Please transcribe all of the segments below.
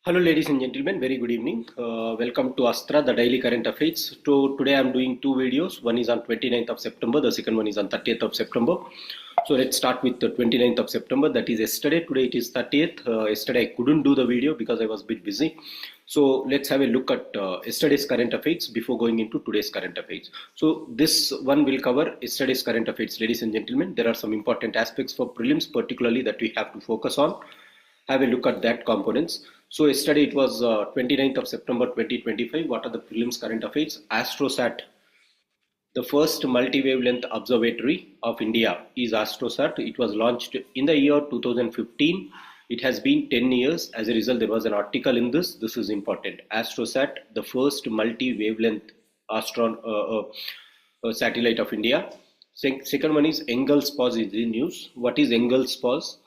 Hello ladies and gentlemen, very good evening. Welcome to ASTRA, the daily current affairs. Today I am doing two videos. One is on 29th of September, the second one is on 30th of September. So let's start with the 29th of September, that is yesterday. Today it is 30th. Yesterday I couldn't do the video because I was a bit busy. So let's have a look at yesterday's current affairs before going into today's current affairs. So this one will cover yesterday's current affairs, ladies and gentlemen. There are some important aspects for prelims particularly that we have to focus on. Have a look at that components. So yesterday it was 29th of September 2025. What are the prelims current affairs? ASTROSAT, the first multi-wavelength observatory of India is ASTROSAT. It was launched in the year 2015. It has been 10 years. As a result, there was an article in this. This is important. ASTROSAT, the first multi-wavelength satellite of India. Second one is Engels pause is in news. What is Engels pause?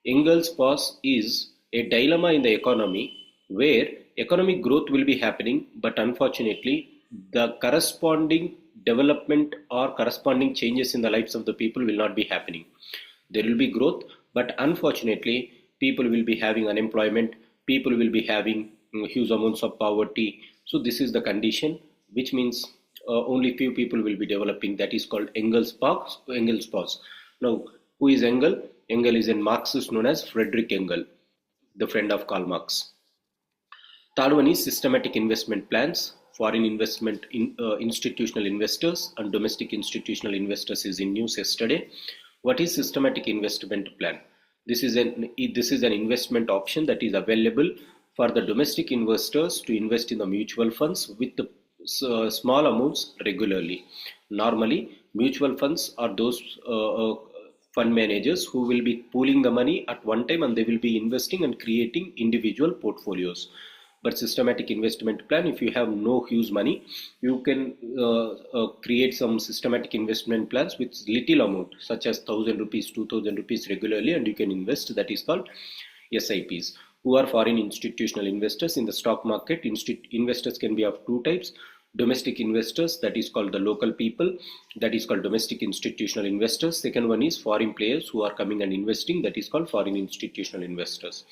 Engels pause is a dilemma in the economy where economic growth will be happening, but unfortunately the corresponding development or corresponding changes in the lives of the people will not be happening. There will be growth, but unfortunately people will be having unemployment, people will be having huge amounts of poverty. So this is the condition, which means only few people will be developing. That is called Engels pause. Now, who is Engels? Engels is a Marxist known as Friedrich Engels, the friend of Karl Marx. Third one is systematic investment plans. Foreign investment in institutional investors and domestic institutional investors is in news yesterday. What is systematic investment plan? This is an investment option that is available for the domestic investors to invest in the mutual funds with the small amounts regularly. Normally, mutual funds are those fund managers who will be pooling the money at one time and they will be investing and creating individual portfolios. But systematic investment plan, if you have no huge money, you can create some systematic investment plans with little amount, such as 1,000 rupees, 2,000 rupees regularly, and you can invest. That is called SIPs. Who are foreign institutional investors in the stock market? Investors can be of two types. Domestic investors, that is called the local people, that is called domestic institutional investors. Second one is foreign players who are coming and investing, that is called foreign institutional investors.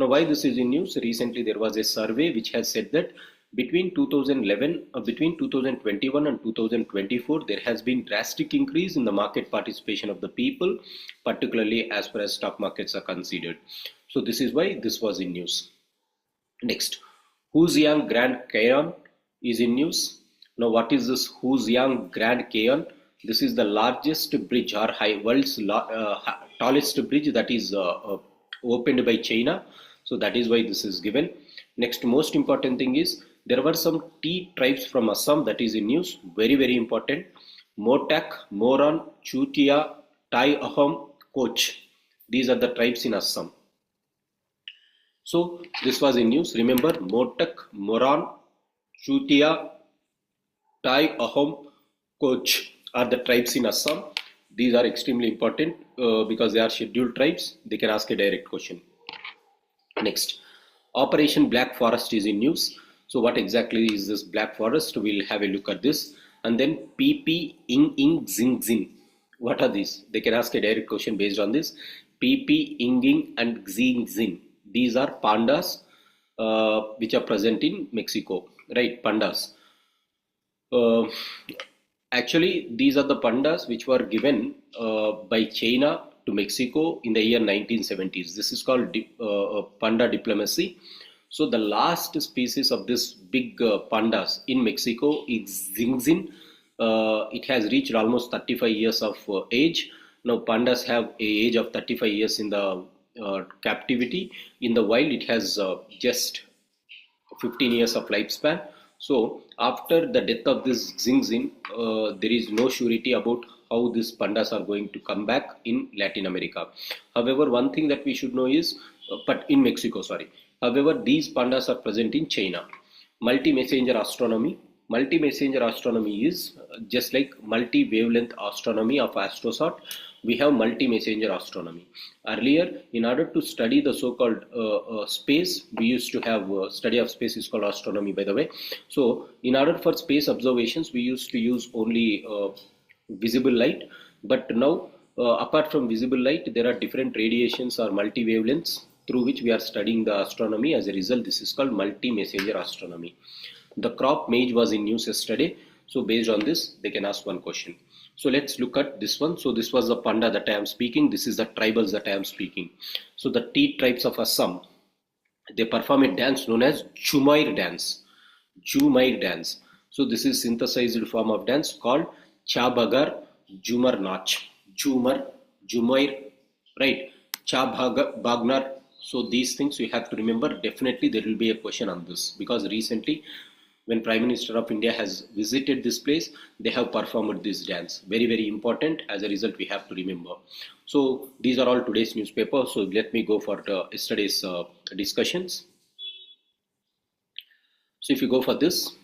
Now, why this is in news? Recently there was a survey which has said that between 2021 and 2024 there has been drastic increase in the market participation of the people, particularly as far as stock markets are considered. So this is why this was in news. Next, Huxiang Grand Canyon is in news. Now, what is this Huxiang Grand Canyon? This is the largest bridge or world's tallest bridge that is opened by China. So that is why this is given. Next, most important thing is there were some tea tribes from Assam that is in news. Very, very important. Motak, Moran, Chutia, Tai Ahom, Koch. These are the tribes in Assam. So this was in news. Remember, Motak, Moran, Chutia, Tai, Ahom, Koch are the tribes in Assam. These are extremely important because they are scheduled tribes. They can ask a direct question. Next, Operation Black Forest is in news. So what exactly is this Black Forest? We'll have a look at this. And then PP, Ing, Ing, Zing, Zing. What are these? They can ask a direct question based on this. PP, Ing, Ing and Xing, Zing. These are pandas which are present in Mexico. Right, pandas. Actually, these are the pandas which were given by China to Mexico in the year 1970s. This is called panda diplomacy. So the last species of this big pandas in Mexico is Xingxin. It has reached almost 35 years of age. Now pandas have an age of 35 years in the captivity. In the wild, it has just 15 years of lifespan. So after the death of this Xingxin, there is no surety about how these pandas are going to come back in Latin America. However, one thing that we should know is, but in Mexico, sorry. However, these pandas are present in China. Multi-messenger astronomy. Multi-messenger astronomy is just like multi-wavelength astronomy of ASTROSAT. We have multi-messenger astronomy. Earlier, in order to study the so-called space, we used to have study of space is called astronomy, by the way. So, in order for space observations, we used to use only visible light. But now, apart from visible light, there are different radiations or multi-wavelengths through which we are studying the astronomy. As a result, this is called multi-messenger astronomy. The crop maize was in news yesterday. So based on this, they can ask one question. So let's look at this one. So this was the panda that I am speaking. This is the tribals that I am speaking. So the T tribes of Assam, they perform a dance known as Jhumair dance. Jhumair dance. So this is synthesized form of dance called Cha Bagar Jhumar Nach. Jhumair, right? Cha Bagnar. So these things you have to remember. Definitely there will be a question on this, because recently when Prime Minister of India has visited this place, they have performed this dance. Very, very important. As a result, we have to remember. So these are all today's newspaper. So let me go for yesterday's discussions. So if you go for this,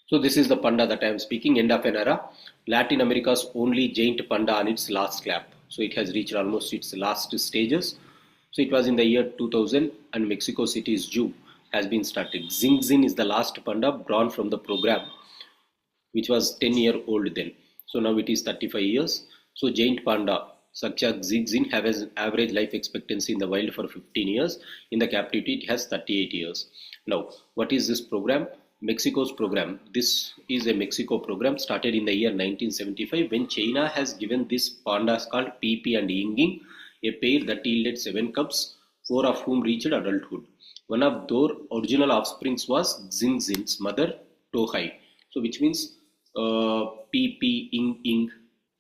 so this is the panda that I am speaking. End of an era. Latin America's only giant panda on its last lap. So it has reached almost its last stages. So it was in the year 2000, and Mexico City's zoo has been started. Xingxin is the last panda born from the program, which was 10-year-old then. So now it is 35 years. So giant panda such as Xingxin have an average life expectancy in the wild for 15 years. In the captivity, it has 38 years. Now, what is this program? Mexico's program. This is a Mexico program started in the year 1975, when China has given these pandas called Pipi and Yinging, a pair that yielded 7 cubs, 4 of whom reached adulthood. One of their original offsprings was Xingxin's mother, Tohai. So which means Pipi, Ying,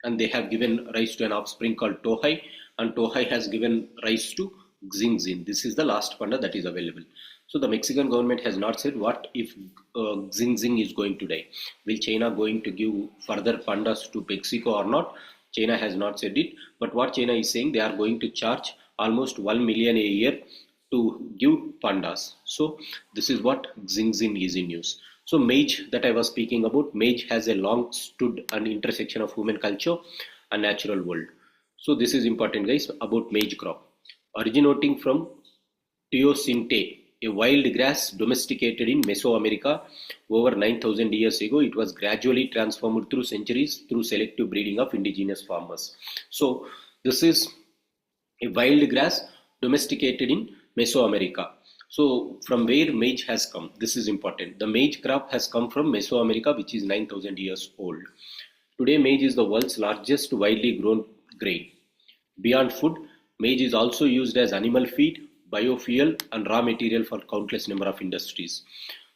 and they have given rise to an offspring called Tohai, and Tohai has given rise to Xingxin. This is the last panda that is available. So the Mexican government has not said what if Xingxin is going to die. Will China going to give further pandas to Mexico or not? China has not said it. But what China is saying, they are going to charge almost 1 million a year to give pandas. So this is what Xingxin is in news. So maize that I was speaking about, maize has a long stood an intersection of human culture and natural world. So this is important, guys, about maize crop. Originating from Teosinte, a wild grass domesticated in Mesoamerica over 9,000 years ago, it was gradually transformed through centuries through selective breeding of indigenous farmers. So this is a wild grass domesticated in Mesoamerica. So from where maize has come, this is important. The maize crop has come from Mesoamerica, which is 9,000 years old. Today maize is the world's largest widely grown grain. Beyond food, maize is also used as animal feed, biofuel, and raw material for countless number of industries.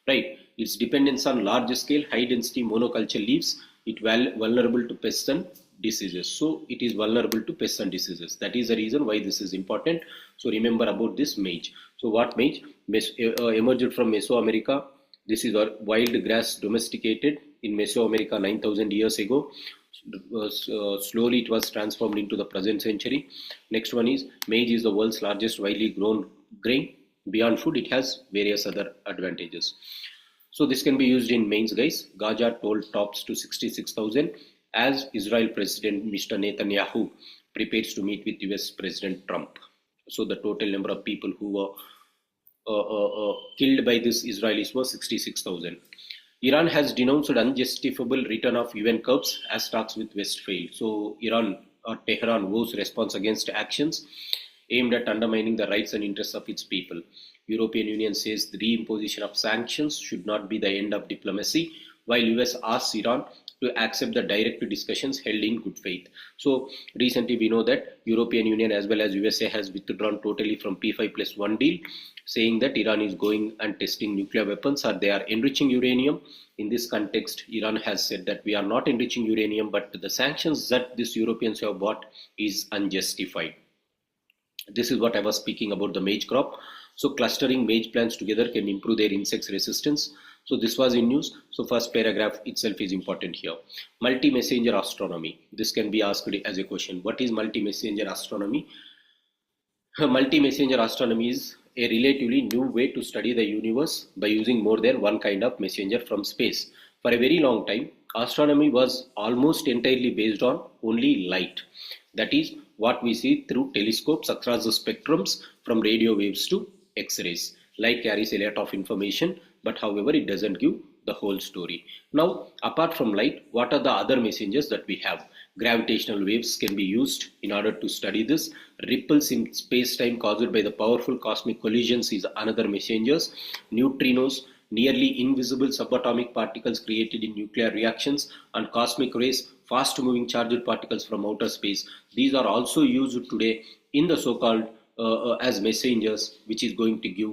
Right? Its dependence on large scale, high density monoculture leaves it vulnerable to pests and diseases. So it is vulnerable to pests and diseases. That is the reason why this is important. So remember about this maize. So what maize? Emerged from Mesoamerica. This is a wild grass domesticated in Mesoamerica 9,000 years ago. Slowly it was transformed into the present century. Next one is maize is the world's largest widely grown grain. Beyond food, it has various other advantages. So this can be used in mains, guys. Gaza toll tops to 66,000 as Israel President Mr. Netanyahu prepares to meet with US President Trump. So the total number of people who were killed by this Israelis was 66,000. Iran has denounced unjustifiable return of UN cubs as talks with West fail. So Iran or Tehran vows response against actions aimed at undermining the rights and interests of its people. European Union says the reimposition of sanctions should not be the end of diplomacy, while US asks Iran to accept the direct discussions held in good faith. So recently we know that European Union as well as USA has withdrawn totally from P5+1 deal, saying that Iran is going and testing nuclear weapons or they are enriching uranium. In this context, Iran has said that we are not enriching uranium, but the sanctions that these Europeans have bought is unjustified. This is what I was speaking about the maize crop. So clustering maize plants together can improve their insect resistance. So this was in news. So first paragraph itself is important here. Multi-messenger astronomy. This can be asked as a question. What is multi-messenger astronomy? Multi-messenger astronomy is a relatively new way to study the universe by using more than one kind of messenger from space. For a very long time, astronomy was almost entirely based on only light. That is what we see through telescopes across the spectrums from radio waves to X-rays. Light carries a lot of information, but however it doesn't give the whole story. Now, apart from light, what are the other messengers that we have? Gravitational waves can be used in order to study this. Ripples in space-time caused by the powerful cosmic collisions is another messengers. Neutrinos, nearly invisible subatomic particles created in nuclear reactions, and cosmic rays, fast-moving charged particles from outer space. These are also used today in the so-called as messengers, which is going to give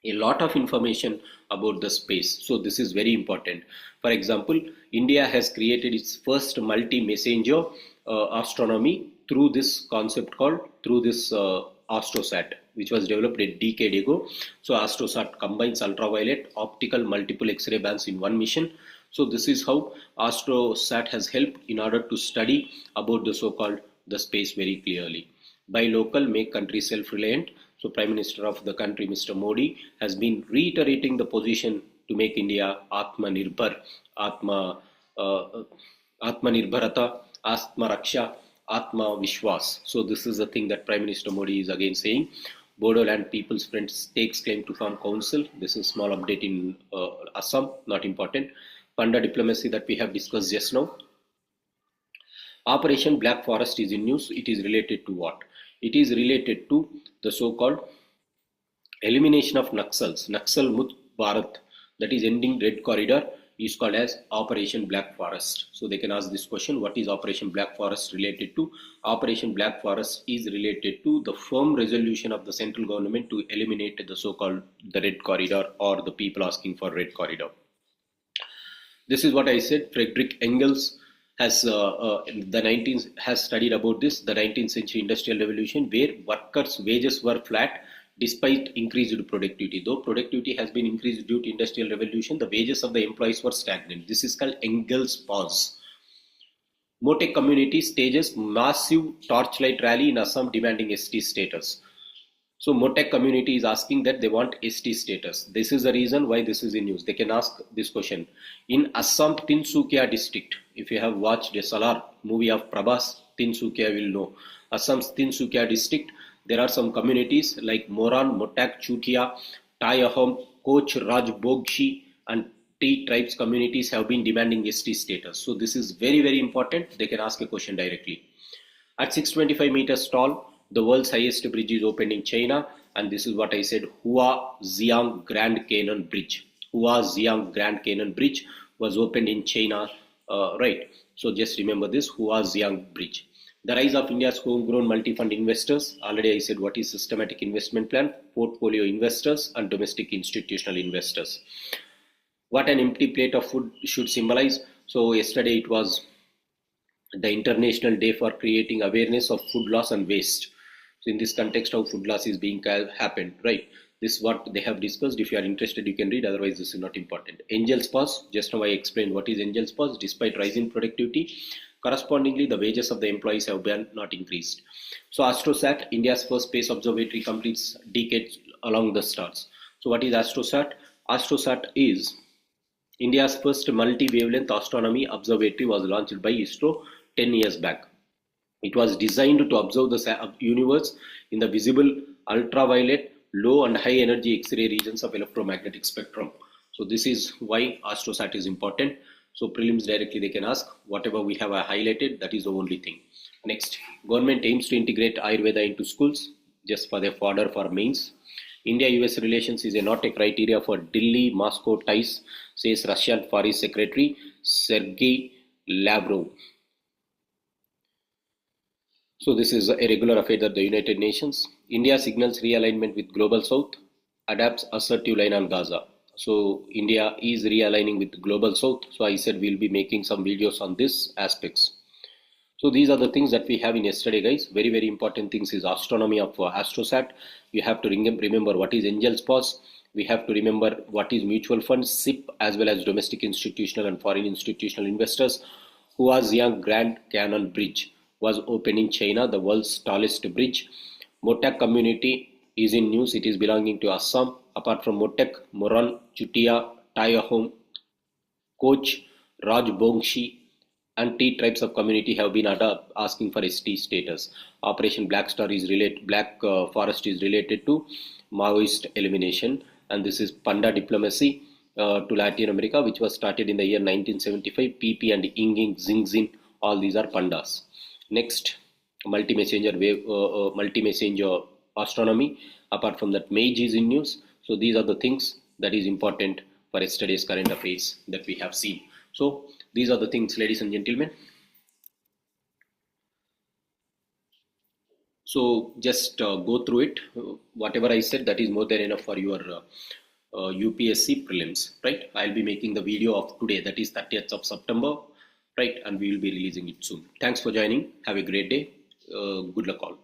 a lot of information about the space. So this is very important. For example, India has created its first multi-messenger astronomy through this concept called ASTROSAT, which was developed a decade ago. So ASTROSAT combines ultraviolet, optical, multiple X-ray bands in one mission. So this is how ASTROSAT has helped in order to study about the so-called the space very clearly. Buy local, make country self-reliant. So Prime Minister of the country, Mr. Modi, has been reiterating the position to make India Atmanirbhar, Atmanirbharata, Atma Raksha, Atma Vishwas. So this is the thing that Prime Minister Modi is again saying. Bodoland People's Front takes claim to form council. This is small update in Assam, not important. Panda diplomacy that we have discussed just now. Operation Black Forest is in news. It is related to what? It is related to the so-called elimination of Naxals. Naxal Mukt Bharat, that is ending Red Corridor, is called as Operation Black Forest. So they can ask this question, what is Operation Black Forest related to? Operation Black Forest is related to the firm resolution of the central government to eliminate the so-called the Red Corridor, or the people asking for Red Corridor. This is what I said. Friedrich Engels has studied about this, the 19th century industrial revolution, where workers' wages were flat despite increased productivity. Though productivity has been increased due to industrial revolution, the wages of the employees were stagnant. This is called Engels' pause. Motek community stages massive torchlight rally in Assam demanding ST status. So Motek community is asking that they want ST status. This is the reason why this is in news. They can ask this question. In Assam Tinsukia district, if you have watched a Salar movie of Prabhas, Tinsukia will know. Assam's Tinsukia district, there are some communities like Moran, Motak, Chutia, Tayahom, Koch, Rajbogshi and T tribes communities have been demanding ST status. So this is very, very important. They can ask a question directly. At 625 meters tall, the world's highest bridge is opened in China, and this is what I said, Hua Xiang Grand Canyon Bridge. Hua Xiang Grand Canyon Bridge was opened in China, right? So just remember this, Hua Xiang Bridge. The rise of India's homegrown multi-fund investors. Already I said what is systematic investment plan, portfolio investors and domestic institutional investors. What an empty plate of food should symbolize. So yesterday it was the International Day for creating awareness of food loss and waste. So in this context, how food loss is being happened, right? This is what they have discussed. If you are interested, you can read. Otherwise, this is not important. Angel's pause. Just now I explained what is Angel's pause. Despite rise in productivity, correspondingly, the wages of the employees have been not increased. So ASTROSAT, India's first space observatory, completes decades along the stars. So what is ASTROSAT? ASTROSAT is India's first multi-wavelength astronomy observatory, was launched by ISRO 10 years back. It was designed to observe the universe in the visible ultraviolet, low and high energy X-ray regions of electromagnetic spectrum. So this is why ASTROSAT is important. So prelims directly they can ask whatever we have highlighted, that is the only thing. Next, government aims to integrate Ayurveda into schools, just for their fodder for mains. India-US relations is not a criteria for Delhi-Moscow ties, says Russian Foreign Secretary Sergei Lavrov. So this is a regular affair at the United Nations. India signals realignment with Global South, adapts assertive line on Gaza. So India is realigning with Global South. So I said we'll be making some videos on this aspects. So these are the things that we have in yesterday, guys. Very, very important things is astronomy of ASTROSAT. You have to remember what is Angel's pause. We have to remember what is mutual funds, SIP, as well as domestic institutional and foreign institutional investors. Hua Xiang Grand Canyon Bridge was opened in China, the world's tallest bridge. Motak community is in news. It is belonging to Assam. Apart from Motak, Moran, Chutia, Tayahom, Koch, Rajbongshi and T tribes of community have been asking for ST status. Operation Black Forest is related to Maoist elimination, and this is Panda diplomacy to Latin America, which was started in the year 1975. PP and Yinging Xingxin All these are pandas. Next, multi-messenger wave, multi-messenger astronomy. Apart from that, mage is in news. So these are the things that is important for yesterday's current affairs that we have seen. So these are the things, ladies and gentlemen. So just go through it. Whatever I said, that is more than enough for your UPSC prelims, right? I'll be making the video of today, that is 30th of September, right? And we will be releasing it soon. Thanks for joining. Have a great day. Good luck all.